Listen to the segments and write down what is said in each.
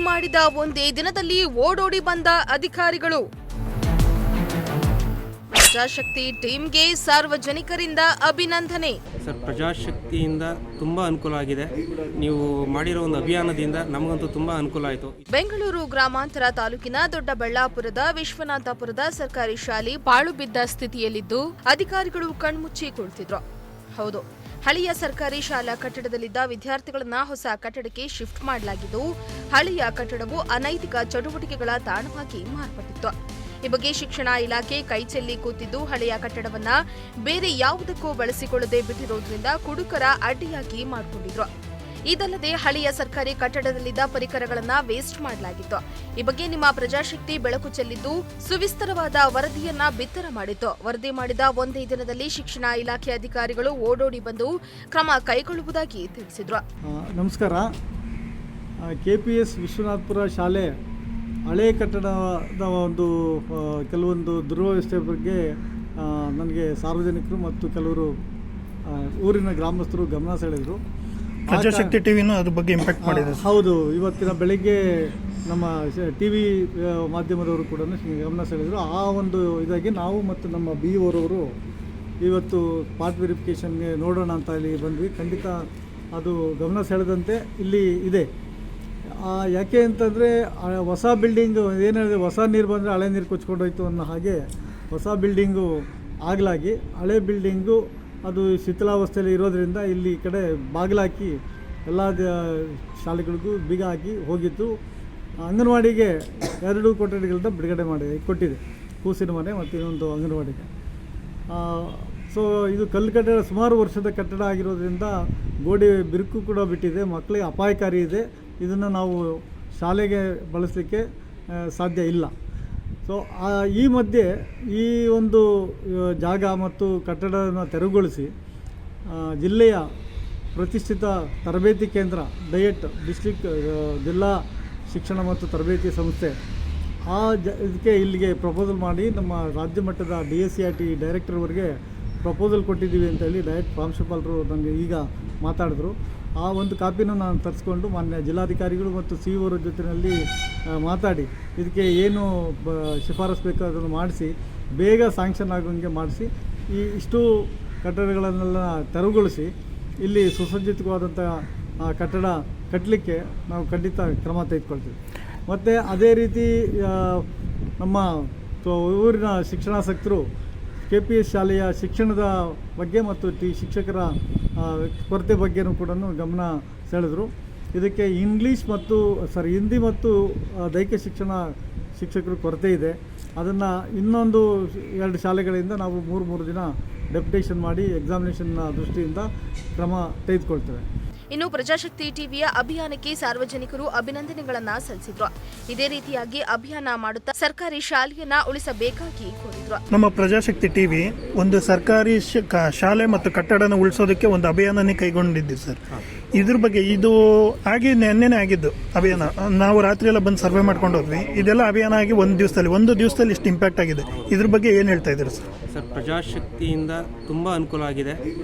ಮಾಡಿದ ಒಂದೇ ದಿನದಲ್ಲಿ ಓಡೋಡಿ ಬಂದ ಅಧಿಕಾರಿಗಳು. ಪ್ರಜಾಶಕ್ತಿ ಟೀಮ್ಗೆ ಸಾರ್ವಜನಿಕರಿಂದ ಅಭಿನಂದನೆ. ಸರ್, ಪ್ರಜಾಶಕ್ತಿಯಿಂದ ತುಂಬಾ ಅನುಕೂಲ ಆಗಿದೆ. ನೀವು ಮಾಡಿರೋ ಒಂದು ಅಭಿಯಾನದಿಂದ ನಮಗಂತೂ ತುಂಬಾ ಅನುಕೂಲ ಆಯಿತು. ಬೆಂಗಳೂರು ಗ್ರಾಮಾಂತರ ತಾಲೂಕಿನ ದೊಡ್ಡಬಳ್ಳಾಪುರದ ವಿಶ್ವನಾಥಪುರದ ಸರ್ಕಾರಿ ಶಾಲೆ ಪಾಳು ಬಿದ್ದ ಸ್ಥಿತಿಯಲ್ಲಿದ್ದು ಅಧಿಕಾರಿಗಳು ಕಣ್ಮುಚ್ಚಿ ಕುಳಿತಿದ್ರು. ಹೌದು, ಹಳೆಯ ಸರ್ಕಾರಿ ಶಾಲಾ ಕಟ್ಟಡದಲ್ಲಿದ್ದ ವಿದ್ಯಾರ್ಥಿಗಳನ್ನ ಹೊಸ ಕಟ್ಟಡಕ್ಕೆ ಶಿಫ್ಟ್ ಮಾಡಲಾಗಿದ್ದು ಹಳೆಯ ಕಟ್ಟಡವು ಅನೈತಿಕ ಚಟುವಟಿಕೆಗಳ ತಾಣವಾಗಿ ಮಾರ್ಪಟ್ಟಿತ್ತು. ಈ ಬಗ್ಗೆ ಶಿಕ್ಷಣ ಇಲಾಖೆ ಕೈಚೆಲ್ಲಿ ಕೂತಿದ್ದು ಹಳೆಯ ಕಟ್ಟಡವನ್ನ ಬೇರೆ ಯಾವುದಕ್ಕೂ ಬಳಸಿಕೊಳ್ಳದೆ ಬಿಟ್ಟಿರೋದ್ರಿಂದ ಕುಡುಕರ ಅಡ್ಡಿಯಾಗಿ ಮಾಡಿಕೊಂಡಿದ್ರು. ಇದಲ್ಲದೆ ಹಳೆಯ ಸರ್ಕಾರಿ ಕಟ್ಟಡದಲ್ಲಿದ್ದ ಪರಿಕರಗಳನ್ನ ವೇಸ್ಟ್ ಮಾಡಲಾಗಿತ್ತು. ಈ ಬಗ್ಗೆ ನಿಮ್ಮ ಪ್ರಜಾಶಕ್ತಿ ಬೆಳಕು ಚೆಲ್ಲಿದ್ದು ಸುವಿಸ್ತರವಾದ ವರದಿಯನ್ನ ಬಿತ್ತರ ಮಾಡಿತ್ತು. ವರದಿ ಮಾಡಿದ ಒಂದೇ ದಿನದಲ್ಲಿ ಶಿಕ್ಷಣ ಇಲಾಖೆ ಅಧಿಕಾರಿಗಳು ಓಡೋಡಿ ಬಂದು ಕ್ರಮ ಕೈಗೊಳ್ಳುವುದಾಗಿ ತಿಳಿಸಿದ್ರು. ನಮಸ್ಕಾರ. ಕೆಪಿಎಸ್ ವಿಶ್ವನಾಥಪುರ ಶಾಲೆ ಹಳೆಯ ಕಟ್ಟಡದ ಒಂದು ಕೆಲವೊಂದು ದುರ್ವ್ಯವಸ್ಥೆ ಬಗ್ಗೆ ನನಗೆ ಸಾರ್ವಜನಿಕರು ಮತ್ತು ಕೆಲವರು ಊರಿನ ಗ್ರಾಮಸ್ಥರು ಗಮನ ಸೆಳೆದರು. ಪ್ರಜಾಶಕ್ತಿ ಟಿವಿನೂ ಅದ್ರ ಬಗ್ಗೆ ಇಂಪ್ಯಾಕ್ಟ್ ಮಾಡಿದೆ. ಹೌದು, ಇವತ್ತಿನ ಬೆಳಗ್ಗೆ ನಮ್ಮ ಟಿವಿ ಮಾಧ್ಯಮದವರು ಕೂಡ ಗಮನ ಸೆಳೆದರು. ಆ ಒಂದು ಇದಾಗಿ ನಾವು ಮತ್ತು ನಮ್ಮ BO ರವರು ಇವತ್ತು ಪಾರ್ಟ್ ವೆರಿಫಿಕೇಷನ್ಗೆ ನೋಡೋಣ ಅಂತ ಇಲ್ಲಿ ಬಂದ್ವಿ. ಖಂಡಿತ ಅದು ಗಮನ ಸೆಳೆದಂತೆ ಇಲ್ಲಿ ಇದೆ. ಯಾಕೆ ಅಂತಂದರೆ ಹೊಸ ಬಿಲ್ಡಿಂಗು ಏನಿದೆ, ಹೊಸ ನೀರು ಬಂದರೆ ಹಳೆ ನೀರು ಕೊಚ್ಕೊಂಡೋಯ್ತು ಅನ್ನೋ ಹಾಗೆ ಹೊಸ ಬಿಲ್ಡಿಂಗು ಆಗಲಾಗಿ ಹಳೆ ಬಿಲ್ಡಿಂಗು ಅದು ಶಿಥಿಲಾವಸ್ಥೆಯಲ್ಲಿ ಇರೋದರಿಂದ ಇಲ್ಲಿ ಈ ಕಡೆ ಬಾಗಿಲಾಕಿ ಎಲ್ಲ ಶಾಲೆಗಳಿಗೂ ಬೀಗ ಹಾಕಿ ಹೋಗಿತ್ತು. ಅಂಗನವಾಡಿಗೆ 2 ಕೊಠಡಿಗಳಿಂದ ಬಿಡುಗಡೆ ಕೊಟ್ಟಿದೆ, ಕೂಸಿನ ಮನೆ ಮತ್ತು ಇನ್ನೊಂದು ಅಂಗನವಾಡಿಗೆ. ಸೊ ಇದು ಕಲ್ಲು ಕಟ್ಟಡ, ಸುಮಾರು ವರ್ಷದ ಕಟ್ಟಡ ಆಗಿರೋದ್ರಿಂದ ಗೋಡೆ ಬಿರುಕು ಕೂಡ ಬಿಟ್ಟಿದೆ, ಮಕ್ಕಳಿಗೆ ಅಪಾಯಕಾರಿ ಇದೆ. ಇದನ್ನು ನಾವು ಶಾಲೆಗೆ ಬಳಸಲಿಕ್ಕೆ ಸಾಧ್ಯ ಇಲ್ಲ. ಸೊ ಈ ಮಧ್ಯೆ ಈ ಒಂದು ಜಾಗ ಮತ್ತು ಕಟ್ಟಡವನ್ನು ತೆರವುಗೊಳಿಸಿ ಜಿಲ್ಲೆಯ ಪ್ರತಿಷ್ಠಿತ ತರಬೇತಿ ಕೇಂದ್ರ ಡಯಟ್ ಡಿಸ್ಟ್ರಿಕ್ಟ್ ಜಿಲ್ಲಾ ಶಿಕ್ಷಣ ಮತ್ತು ತರಬೇತಿ ಸಂಸ್ಥೆ ಇದಕ್ಕೆ ಇಲ್ಲಿಗೆ ಪ್ರಪೋಸಲ್ ಮಾಡಿ ನಮ್ಮ ರಾಜ್ಯ ಮಟ್ಟದ DSCRT ಡೈರೆಕ್ಟರ್ವರೆಗೆ ಪ್ರಪೋಸಲ್ ಕೊಟ್ಟಿದ್ದೀವಿ ಅಂತೇಳಿ ಡಯಟ್ ಪ್ರಾಂಶುಪಾಲರು ನನಗೆ ಈಗ ಮಾತಾಡಿದ್ರು. ಆ ಒಂದು ಕಾಪಿನ ನಾನು ತರಿಸ್ಕೊಂಡು ಮಾನ್ಯ ಜಿಲ್ಲಾಧಿಕಾರಿಗಳು ಮತ್ತು CO ಜೊತೆಯಲ್ಲಿ ಮಾತಾಡಿ ಇದಕ್ಕೆ ಏನು ಶಿಫಾರಸು ಬೇಕೋ ಅದನ್ನು ಮಾಡಿಸಿ ಬೇಗ ಸ್ಯಾಂಕ್ಷನ್ ಆಗೋಂಗೆ ಮಾಡಿಸಿ ಇಷ್ಟು ಕಟ್ಟಡಗಳನ್ನೆಲ್ಲ ತೆರವುಗೊಳಿಸಿ ಇಲ್ಲಿ ಸುಸಜ್ಜಿತವಾದಂಥ ಕಟ್ಟಡ ಕಟ್ಟಲಿಕ್ಕೆ ನಾವು ಖಂಡಿತ ಕ್ರಮ ತೆಗೆದುಕೊಳ್ತೀವಿ. ಮತ್ತು ಅದೇ ರೀತಿ ನಮ್ಮ ಊರಿನ ಶಿಕ್ಷಣಾಸಕ್ತರು KPS ಶಾಲೆಯ ಶಿಕ್ಷಣದ ಬಗ್ಗೆ ಮತ್ತು ಶಿಕ್ಷಕರ ಕೊರತೆ ಬಗ್ಗೆನೂ ಕೂಡ ಗಮನ ಸೆಳೆದರು. ಇದಕ್ಕೆ ಹಿಂದಿ ಮತ್ತು ದೈಹಿಕ ಶಿಕ್ಷಣ ಶಿಕ್ಷಕರು ಕೊರತೆ ಇದೆ. ಅದನ್ನು ಇನ್ನೊಂದು 2 ಶಾಲೆಗಳಿಂದ ನಾವು 3 ದಿನ ಡೆಪ್ಯುಟೇಷನ್ ಮಾಡಿ ಎಕ್ಸಾಮಿನೇಷನ್ನ ದೃಷ್ಟಿಯಿಂದ ಕ್ರಮ ತೆಗೆದುಕೊಳ್ತೇವೆ. ಇನ್ನು ಪ್ರಜಾಶಕ್ತಿ ಟಿವಿಯ ಅಭಿಯಾನಕ್ಕೆ ಸಾರ್ವಜನಿಕರು ಅಭಿನಂದನೆಗಳನ್ನ ಸಲ್ಲಿಸಿದ್ರು. ಇದೇ ರೀತಿಯಾಗಿ ಅಭಿಯಾನ ಮಾಡುತ್ತಾ ಸರ್ಕಾರಿ ಶಾಲೆಯನ್ನ ಉಳಿಸಬೇಕಾಗಿ ಕೋರಿದ್ರು. ನಮ್ಮ ಪ್ರಜಾಶಕ್ತಿ ಟಿವಿ ಒಂದು ಸರ್ಕಾರಿ ಶಾಲೆ ಮತ್ತು ಕಟ್ಟಡನ ಉಳಿಸೋದಕ್ಕೆ ಒಂದು ಅಭಿಯಾನನೇ ಕೈಗೊಂಡಿದ್ದೀವಿ ಸರ್. ಇದ್ರ ಬಗ್ಗೆ ಇದು ಆಗಿ ನೆನ್ನೆನೇ ಆಗಿದ್ದು ಅಭಿಯಾನ. ನಾವು ರಾತ್ರಿ ಎಲ್ಲ ಬಂದು ಸರ್ವೆ ಮಾಡ್ಕೊಂಡು ಹೋದ್ವಿ. ಇದೆಲ್ಲ ಅಭಿಯಾನ ಆಗಿ ಒಂದು ದಿವಸದಲ್ಲಿ ಇಷ್ಟು ಇಂಪ್ಯಾಕ್ಟ್ ಆಗಿದೆ. ಇದ್ರ ಬಗ್ಗೆ ಏನು ಹೇಳ್ತಾ ಇದ್ದೀರಿ ಸರ್? ಸರ್, ಪ್ರಜಾಶಕ್ತಿಯಿಂದ ತುಂಬ ಅನುಕೂಲ ಆಗಿದೆ.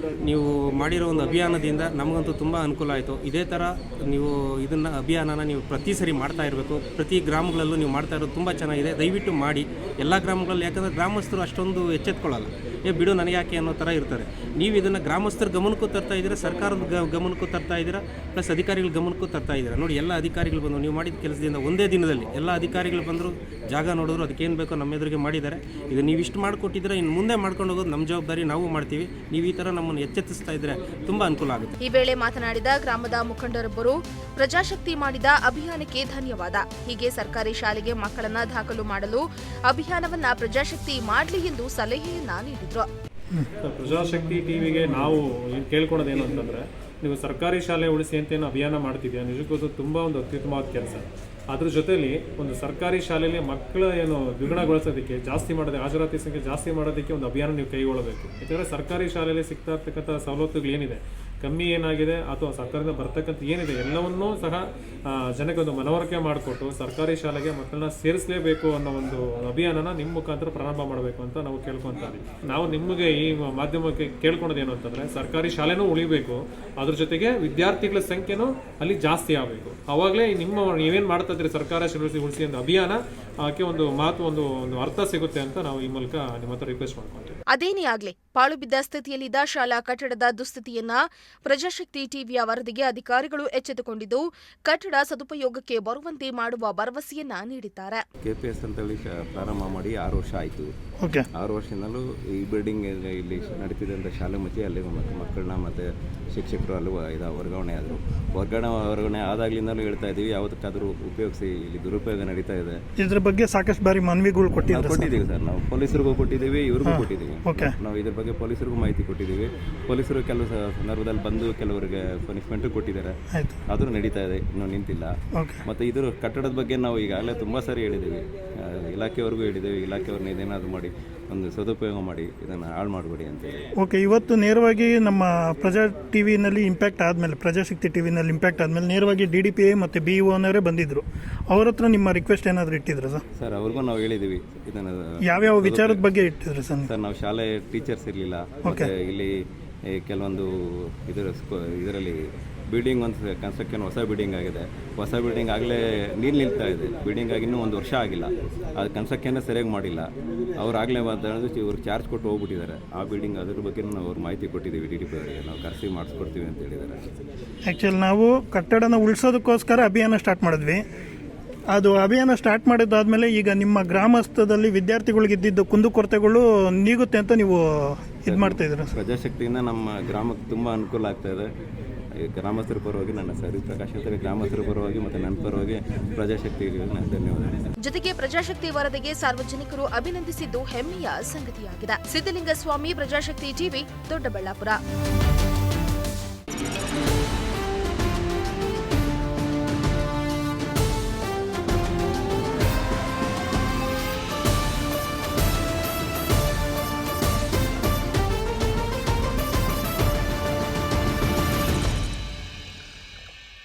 ನೀವು ಮಾಡಿರೋ ಒಂದು ಅಭಿಯಾನದಿಂದ ನಮಗಂತೂ ತುಂಬ ಅನುಕೂಲ ಆಯಿತು. ಇದೇ ಥರ ನೀವು ಅಭಿಯಾನನ ನೀವು ಪ್ರತಿ ಸರಿ ಮಾಡ್ತಾ ಇರಬೇಕು. ಪ್ರತಿ ಗ್ರಾಮಗಳಲ್ಲೂ ನೀವು ಮಾಡ್ತಾ ಇರೋದು ತುಂಬ ಚೆನ್ನಾಗಿದೆ. ದಯವಿಟ್ಟು ಮಾಡಿ ಎಲ್ಲ ಗ್ರಾಮಗಳಲ್ಲಿ. ಯಾಕಂದರೆ ಗ್ರಾಮಸ್ಥರು ಅಷ್ಟೊಂದು ಎಚ್ಚೆತ್ಕೊಳ್ಳಲ್ಲ. ಬಿಡು ನನಗೆ ಯಾಕೆ ಅನ್ನೋ ಥರ ಇರ್ತಾರೆ. ನೀವು ಇದನ್ನು ಗ್ರಾಮಸ್ಥರ ಗಮನಕ್ಕೂ ತರ್ತಾ ಇದ್ದೀರಾ, ಸರ್ಕಾರದ ಗಮನಕ್ಕೂ ತರ್ತಾ ಇದ್ದೀರಾ, ಪ್ಲಸ್ ಅಧಿಕಾರಿಗಳ ಗಮನಕ್ಕೂ ತರ್ತಾ ಇದ್ದೀರಾ. ನೋಡಿ, ಎಲ್ಲ ಅಧಿಕಾರಿಗಳು ಬಂದು ನೀವು ಮಾಡಿದ ಕೆಲಸದಿಂದ ಒಂದೇ ದಿನದಲ್ಲಿ ಎಲ್ಲ ಅಧಿಕಾರಿಗಳು ಬಂದರು, ಜಾಗ ನೋಡಿದ್ರು, ಅದಕ್ಕೇನು ಬೇಕೋ ನಮ್ಮ ಎದುರಿಗೆ ಮಾಡಿದ್ದಾರೆ. ಇದು ನೀವು ಇಷ್ಟು ಮಾಡಿಕೊಟ್ಟಿದ್ರೆ ಇನ್ನು ಮುಂದೆ ಮಾಡ್ಕೊಂಡು ಹೋಗೋದು ನಮ್ಮ ಜವಾಬ್ದಾರಿ, ನಾವು ಮಾಡ್ತೀವಿ. ನೀವು ಈ ಥರ ನಮ್ಮನ್ನು ಎಚ್ಚೆತ್ತಿಸ್ತಾ ಇದ್ದರೆ ತುಂಬ ಅನುಕೂಲ ಆಗುತ್ತೆ. ಈ ವೇಳೆ ಮಾತನಾಡಿದ ಗ್ರಾಮದ ಮುಖಂಡರೊಬ್ಬರು ಪ್ರಜಾಶಕ್ತಿ ಮಾಡಿದ ಅಭಿಯಾನಕ್ಕೆ ಧನ್ಯವಾದ. ಹೀಗೆ ಸರ್ಕಾರಿ ಶಾಲೆಗೆ ಮಕ್ಕಳನ್ನ ದಾಖಲು ಮಾಡಲು ಅಭಿಯಾನವನ್ನ ಪ್ರಜಾಶಕ್ತಿ ಮಾಡಲಿ ಎಂದು ಸಲಹೆಯನ್ನ ನೀಡಿದ್ರು. ಪ್ರಜಾಶಕ್ತಿ ಟಿವಿಗೆ ನಾವು ಕೇಳ್ಕೊಳೋದೇನು ಅಂತಂದರೆ, ನೀವು ಸರ್ಕಾರಿ ಶಾಲೆ ಉಳಿಸಿ ಅಂತೇನು ಅಭಿಯಾನ ಮಾಡ್ತಿದ್ದೀರಾ, ನಿಜಕ್ಕೂ ತುಂಬ ಒಂದು ಅತ್ಯುತ್ತಮವಾದ ಕೆಲಸ. ಅದ್ರ ಜೊತೆಲಿ ಒಂದು ಸರ್ಕಾರಿ ಶಾಲೆಯಲ್ಲಿ ಮಕ್ಕಳ ಏನು ದ್ವಿಗುಣಗೊಳಿಸೋದಕ್ಕೆ ಜಾಸ್ತಿ ಮಾಡೋದು, ಹಾಜರಾತಿ ಸಂಖ್ಯೆ ಜಾಸ್ತಿ ಮಾಡೋದಕ್ಕೆ ಒಂದು ಅಭಿಯಾನ ನೀವು ಕೈಗೊಳ್ಳಬೇಕು. ಯಾಕಂದರೆ ಸರ್ಕಾರಿ ಶಾಲೆಯಲ್ಲಿ ಸಿಗ್ತಾ ಇರ್ತಕ್ಕಂಥ ಸವಲತ್ತುಗಳೇನಿದೆ ಕಮ್ಮಿ ಏನಾಗಿದೆ ಅಥವಾ ಸರ್ಕಾರದಿಂದ ಬರ್ತಕ್ಕಂಥ ಏನಿದೆ ಎಲ್ಲವನ್ನೂ ಸಹ ಜನಕ್ಕೆ ಒಂದು ಮನವರಿಕೆ ಮಾಡಿಕೊಟ್ಟು ಸರ್ಕಾರಿ ಶಾಲೆಗೆ ಮಕ್ಕಳನ್ನ ಸೇರಿಸಲೇಬೇಕು ಅನ್ನೋ ಒಂದು ಅಭಿಯಾನನ ನಿಮ್ಮ ಮುಖಾಂತರ ಪ್ರಾರಂಭ ಮಾಡಬೇಕು ಅಂತ ನಾವು ಕೇಳ್ಕೊತಾ ಇದ್ದೀವಿ. ನಾವು ನಿಮಗೆ ಈ ಮಾಧ್ಯಮಕ್ಕೆ ಕೇಳ್ಕೊಳೋದೇನು ಅಂತಂದ್ರೆ ಸರ್ಕಾರಿ ಶಾಲೆನೂ ಉಳಿಬೇಕು, ಅದ್ರ ಜೊತೆಗೆ ವಿದ್ಯಾರ್ಥಿಗಳ ಸಂಖ್ಯೆನೂ ಅಲ್ಲಿ ಜಾಸ್ತಿ ಆಗಬೇಕು. ಅವಾಗಲೇ ನೀವೇನು ಮಾಡ್ತಾ ಇದ್ರಿ ಸರ್ಕಾರ ಶಾಲೆ ಉಳಿಸಿ ಅಂತ ಅಭಿಯಾನ ಆಕೆ ಒಂದು ಮಾತು ಒಂದು ಅರ್ಥ ಸಿಗುತ್ತೆ ಅಂತ ನಾವು ಈ ಮೂಲಕ ನಿಮ್ಮ ಹತ್ರ ರಿಕ್ವೆಸ್ಟ್ ಮಾಡ್ಕೊಂತೀವಿ. ಅದೇನೇ ಆಗ್ಲಿ, ಪಾಳು ಬಿದ್ದ ಸ್ಥಿತಿಯಲ್ಲಿದ್ದ ಶಾಲಾ ಕಟ್ಟಡದ ದುಸ್ಥಿತಿಯನ್ನ ಪ್ರಜಾಶಕ್ತಿ ಟಿವಿಯ ವರದಿಗೆ ಅಧಿಕಾರಿಗಳು ಎಚ್ಚೆತ್ತುಕೊಂಡಿದ್ದು ಕಟ್ಟಡ ಸದುಪಯೋಗಕ್ಕೆ ಬರುವಂತೆ ಮಾಡುವ ಭರವಸೆಯನ್ನ ನೀಡಿದ್ದಾರೆ. KPS ಅಂತ ಹೇಳಿ ಪ್ರಾರಂಭ ಮಾಡಿ 6 ವರ್ಷ ಆಯಿತು. 6 ವರ್ಷದಿಂದಲೂ ಈ ಬಿಲ್ಡಿಂಗ್ ಇಲ್ಲಿ ನಡೀತಿದ್ದಂಥ ಶಾಲೆ ಮುಚ್ಚಿ ಅಲ್ಲಿ ಮಕ್ಕಳನ್ನ ಮತ್ತು ಶಿಕ್ಷಕರು ಅಲ್ಲಿ ವರ್ಗಾವಣೆ ಆದರು. ವರ್ಗಾವಣೆ ಆದಾಗ್ಲಿಂದಲೂ ಹೇಳ್ತಾ ಇದ್ದೀವಿ, ಯಾವತ್ತಕ್ಕಾದರೂ ಉಪಯೋಗಿಸಿ, ಇಲ್ಲಿ ದುರುಪಯೋಗ ನಡೀತಾ ಇದೆ. ಇದ್ರ ಬಗ್ಗೆ ಸಾಕಷ್ಟು ಬಾರಿ ಮನವಿಗಳು ಕೊಟ್ಟಿದ್ದೀವಿ ಸರ್. ನಾವು ಪೊಲೀಸರಿಗೂ ಕೊಟ್ಟಿದ್ದೀವಿ, ಇವ್ರಿಗೂ ಕೊಟ್ಟಿದ್ದೀವಿ. ನಾವು ಇದ್ರ ಬಗ್ಗೆ ಪೊಲೀಸರಿಗೂ ಮಾಹಿತಿ ಕೊಟ್ಟಿದ್ದೀವಿ. ಪೊಲೀಸರು ಕೆಲವು ಸಂದರ್ಭದಲ್ಲಿ ಬಂದು ಕೆಲವರಿಗೆ ಪನಿಷ್ಮೆಂಟು ಕೊಟ್ಟಿದ್ದಾರೆ, ಆದರೂ ನಡೀತಾ ಇದೆ, ಇನ್ನೂ ನಿಂತಿಲ್ಲ. ಮತ್ತು ಇದ್ರ ಕಟ್ಟಡದ ಬಗ್ಗೆ ನಾವು ಈಗಾಗಲೇ ತುಂಬ ಸಾರಿ ಹೇಳಿದ್ದೀವಿ, ಇಲಾಖೆಯವ್ರಿಗೂ ಹೇಳಿದ್ದೀವಿ. ಇಲಾಖೆಯವ್ರನ್ನ ಇದೇನಾದರೂ ಮಾಡಿ ಒಂದು ಸದುಪಯೋಗ ಮಾಡಿ ಇದನ್ನು ಹಾಳು ಮಾಡಬೇಡಿ ಅಂತೇಳಿ. ಓಕೆ, ಇವತ್ತು ನೇರವಾಗಿ ನಮ್ಮ ಪ್ರಜಾ ಟಿವಿನಲ್ಲಿ ಇಂಪ್ಯಾಕ್ಟ್ ಆದಮೇಲೆ, ಪ್ರಜಾಶಕ್ತಿ ಟಿವಿನಲ್ಲಿ ಇಂಪ್ಯಾಕ್ಟ್ ಆದಮೇಲೆ ನೇರವಾಗಿ DDPA ಮತ್ತು BEO ಅವರೇ ಬಂದಿದ್ರು. ಅವ್ರ ಹತ್ರ ನಿಮ್ಮ ರಿಕ್ವೆಸ್ಟ್ ಏನಾದರೂ ಇಟ್ಟಿದ್ರ ಸರ್? ಅವ್ರಿಗೂ ನಾವು ಹೇಳಿದ್ದೀವಿ ಇದನ್ನು. ಯಾವ್ಯಾವ ವಿಚಾರದ ಬಗ್ಗೆ ಇಟ್ಟಿದ್ರು ಸರ್? ನಾವು ಶಾಲೆ ಟೀಚರ್ಸ್ ಇರಲಿಲ್ಲ, ಮತ್ತು ಇಲ್ಲಿ ಕೆಲವೊಂದು ಇದರಲ್ಲಿ ಬಿಲ್ಡಿಂಗ್ ಒಂದು ಕನ್ಸ್ಟ್ರಕ್ಷನ್ ಹೊಸ ಬಿಲ್ಡಿಂಗ್ ಆಗಿದೆ. ಹೊಸ ಬಿಲ್ಡಿಂಗ್ ಆಗಲೇ ನೀರು ನಿಲ್ತಾ ಇದೆ. ಬಿಲ್ಡಿಂಗ್ ಆಗಿ ಇನ್ನೂ 1 ವರ್ಷ ಆಗಿಲ್ಲ, ಅದು ಕನ್ಸ್ಟ್ರಕ್ಷನ್ನೇ ಸರಿಯಾಗಿ ಮಾಡಿಲ್ಲ. ಅವ್ರು ಆಗಲೇ ಮಾತಾಡೋದು ಇವ್ರಿಗೆ ಚಾರ್ಜ್ ಕೊಟ್ಟು ಹೋಗ್ಬಿಟ್ಟಿದ್ದಾರೆ. ಆ ಬಿಲ್ಡಿಂಗ್ ಅದ್ರ ಬಗ್ಗೆ ನಾವು ಅವ್ರು ಮಾಹಿತಿ ಕೊಟ್ಟಿದ್ದೀವಿ. DDP ಅವರಿಗೆ ನಾವು ಕರೆಸಿ ಮಾಡಿಸ್ಕೊಡ್ತೀವಿ ಅಂತ ಹೇಳಿದ್ದಾರೆ. ಆ್ಯಕ್ಚುಲಿ ನಾವು ಕಟ್ಟಡನ ಉಳಿಸೋದಕ್ಕೋಸ್ಕರ ಅಭಿಯಾನ ಸ್ಟಾರ್ಟ್ ಮಾಡಿದ್ವಿ. ಅದು ಅಭಿಯಾನ ಸ್ಟಾರ್ಟ್ ಮಾಡಿದ್ದಾದಮೇಲೆ ಈಗ ನಿಮ್ಮ ಗ್ರಾಮಸ್ಥದಲ್ಲಿ ವಿದ್ಯಾರ್ಥಿಗಳಿಗಿದ್ದಿದ್ದು ಕುಂದುಕೊರತೆಗಳು ನೀಗುತ್ತೆ ಅಂತ ನೀವು ಇದು ಮಾಡ್ತಾ ಇದ್ದೀರಾ? ಪ್ರಜಾಶಕ್ತಿಯಿಂದ ನಮ್ಮ ಗ್ರಾಮಕ್ಕೆ ತುಂಬ ಅನುಕೂಲ ಆಗ್ತಾ ಇದೆ. ಗ್ರಾಮಸ್ಥರ ಪರವಾಗಿ ನನ್ನ ಸರಿ ಪ್ರಕಾಶ್ ಅಂತ ಗ್ರಾಮಸ್ಥರ ಪರವಾಗಿ ಮತ್ತು ನನ್ನ ಪರವಾಗಿ ಪ್ರಜಾಶಕ್ತಿಗೆ ನಾನು ಧನ್ಯವಾದ. ಜೊತೆಗೆ ಪ್ರಜಾಶಕ್ತಿ ವರದಿಗೆ ಸಾರ್ವಜನಿಕರು ಅಭಿನಂದಿಸಿದ್ದು ಹೆಮ್ಮೆಯ ಸಂಗತಿಯಾಗಿದೆ. ಸಿದ್ದಲಿಂಗಸ್ವಾಮಿ, ಪ್ರಜಾಶಕ್ತಿ ಟಿವಿ, ದೊಡ್ಡಬಳ್ಳಾಪುರ.